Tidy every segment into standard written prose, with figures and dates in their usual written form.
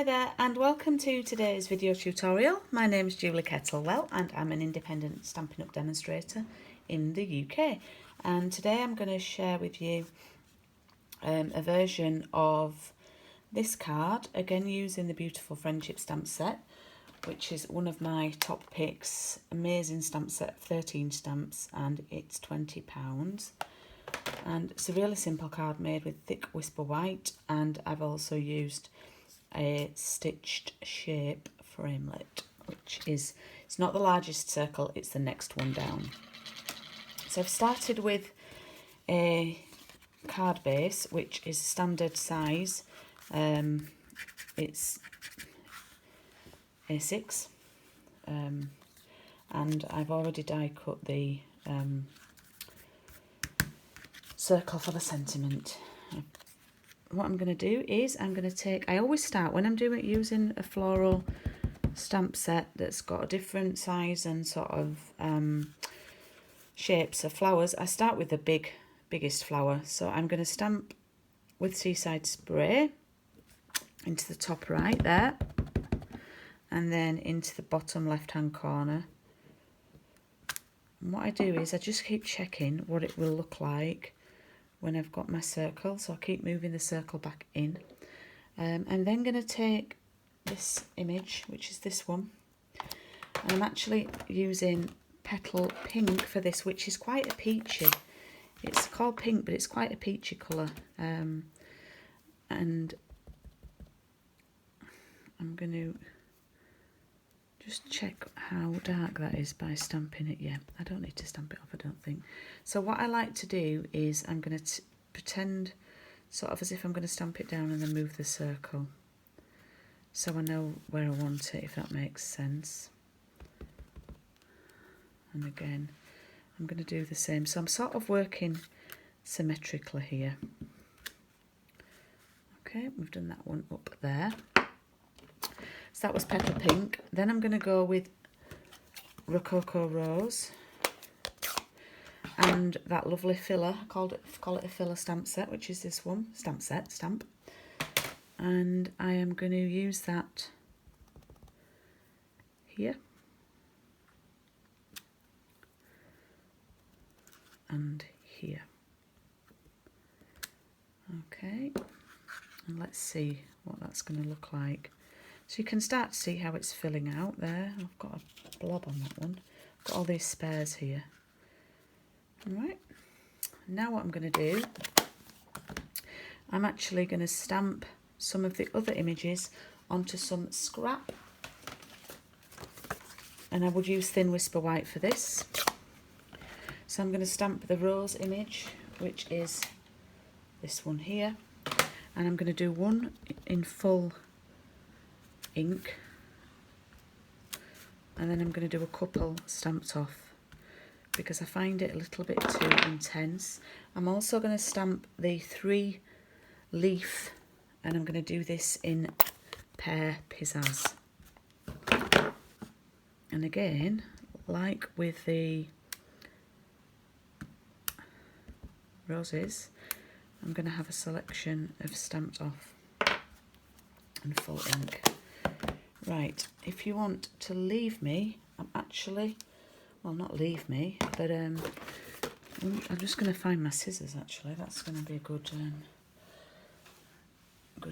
there and welcome to today's video tutorial. My name is Julie Kettlewell and I'm an independent Stampin' Up demonstrator in the UK, and today I'm going to share with you a version of this card, again using the beautiful friendship stamp set, which is one of my top picks. Amazing stamp set, 13 stamps, and it's £20. And it's a really simple card made with thick whisper white, and I've also used a stitched shape framelit, which is, it's not the largest circle, it's the next one down. So I've started with a card base, which is standard size. It's A6, and I've already die cut the circle for the sentiment. What I'm going to do is I'm going to take, I always start when I'm doing it using a floral stamp set that's got a different size and sort of shapes of flowers, I start with the biggest flower. So I'm going to stamp with Seaside Spray into the top right there, and then into the bottom left hand corner. And what I do is I just keep checking what it will look like when I've got my circle, so I'll keep moving the circle back in. I'm then going to take this image, which is this one, and I'm actually using Petal Pink for this, which is quite a peachy, it's called pink but it's quite a peachy colour, and I'm going to just check how dark that is by stamping it. Yeah, I don't need to stamp it off, I don't think. So what I like to do is I'm going to pretend sort of as if I'm going to stamp it down and then move the circle, so I know where I want it, if that makes sense. And again, I'm going to do the same. So I'm sort of working symmetrically here. Okay, we've done that one up there. So that was Petal Pink. Then I'm going to go with Rococo Rose and that lovely filler, call it a filler stamp set, which is this one, stamp. And I am going to use that here and here. Okay, and let's see what that's going to look like. So you can start to see how it's filling out there. I've got a blob on that one. I've got all these spares here. Alright, now what I'm going to do, I'm actually going to stamp some of the other images onto some scrap. And I would use thin whisper white for this. So I'm going to stamp the rose image, which is this one here. And I'm going to do one in full ink, and then I'm going to do a couple stamped off because I find it a little bit too intense. I'm also going to stamp the 3 leaf, and I'm going to do this in Pear Pizzazz. And again, like with the roses, I'm going to have a selection of stamped off and full ink. Right, if you want to leave me, I'm actually, well, not leave me, but I'm just going to find my scissors. Actually, that's going to be a good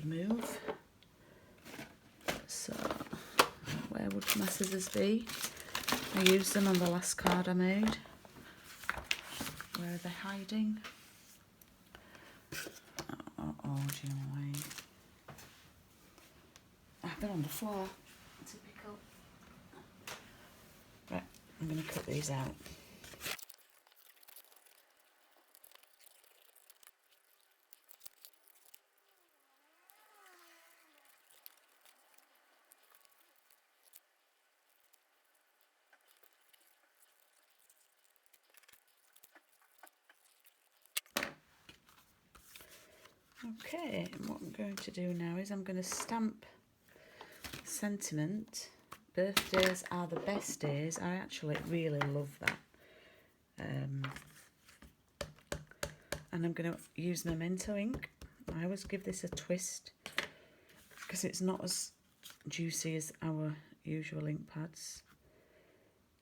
move. So where would my scissors be? I used them on the last card I made. Where are they hiding? Oh, Julie. They're on the floor. Typical. Right, I'm going to cut these out. Okay, and what I'm going to do now is I'm going to stamp sentiment. Birthdays are the best days. I actually really love that. And I'm going to use Memento ink. I always give this a twist because it's not as juicy as our usual ink pads.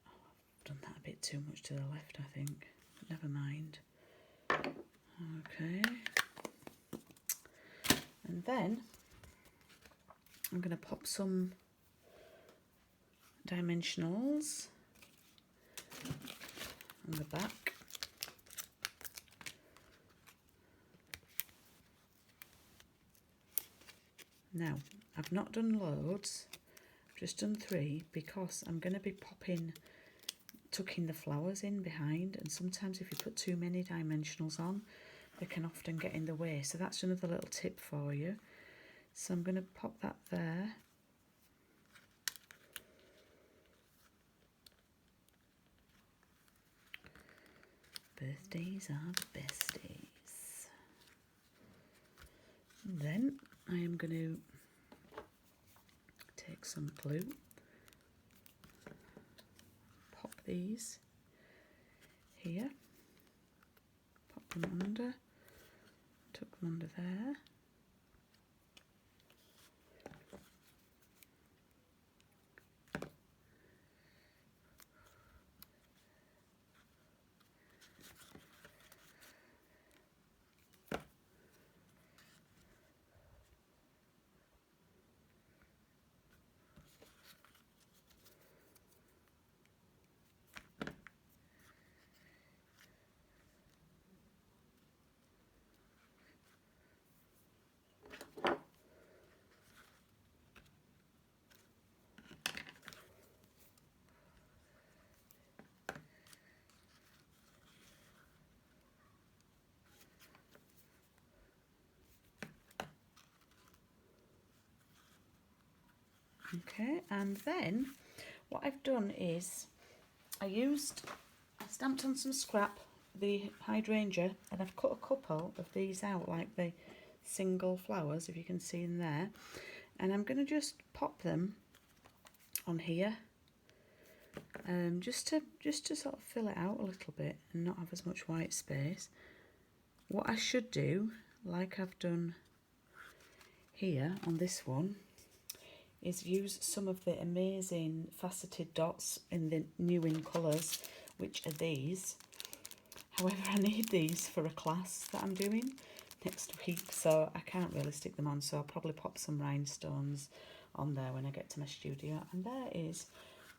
Oh, I've done that a bit too much to the left, I think. Never mind. Okay. And then I'm going to pop some dimensionals on the back. Now, I've not done loads, I've just done 3 because I'm going to be tucking the flowers in behind, and sometimes if you put too many dimensionals on, they can often get in the way. So that's another little tip for you. So I'm going to pop that there. Birthdays are the besties. And then I am going to take some glue, pop these here, pop them under, tuck them under there. Okay, and then what I've done is I stamped on some scrap the hydrangea, and I've cut a couple of these out like the single flowers, if you can see in there, and I'm going to just pop them on here, just to sort of fill it out a little bit and not have as much white space. What I should do, like I've done here on this one, is use some of the amazing faceted dots in the new in colours, which are these. However, I need these for a class that I'm doing next week, so I can't really stick them on, so I'll probably pop some rhinestones on there when I get to my studio. And there is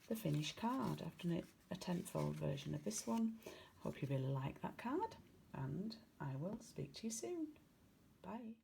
the finished card. I've done it a 10th-fold version of this one. Hope you really like that card, and I will speak to you soon. Bye.